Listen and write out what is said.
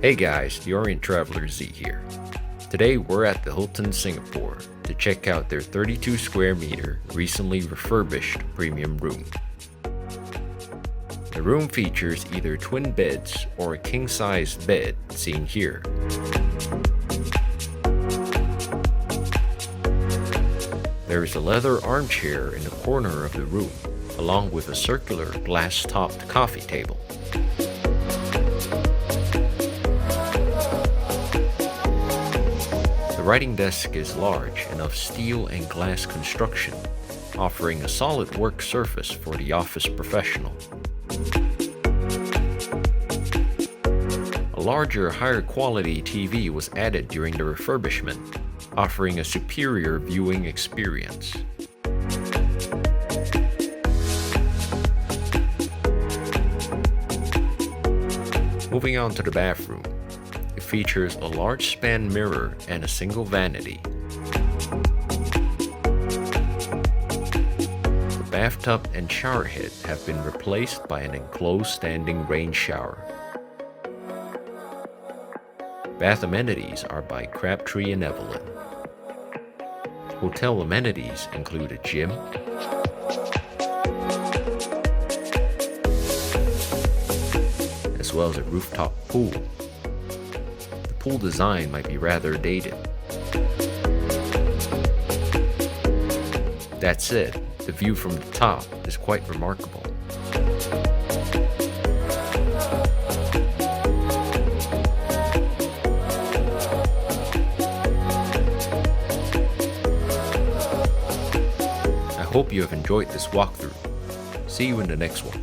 Hey guys, the Orient Traveler Z here. Today we're at the Hilton Singapore to check out their 32 square meter recently refurbished premium room. The room features either twin beds or a king-sized bed seen here. There is a leather armchair in the corner of the room, along with a circular glass-topped coffee table. The writing desk is large and of steel and glass construction, offering a solid work surface for the office professional. A larger, higher quality TV was added during the refurbishment, offering a superior viewing experience. Moving on to the bathroom, it features a large span mirror and a single vanity. The bathtub and shower head have been replaced by an enclosed standing rain shower. Bath amenities are by Crabtree and Evelyn. Hotel amenities include a gym, as well as a rooftop pool. The pool design might be rather dated. That said, the view from the top is quite remarkable. I hope you have enjoyed this walkthrough. See you in the next one.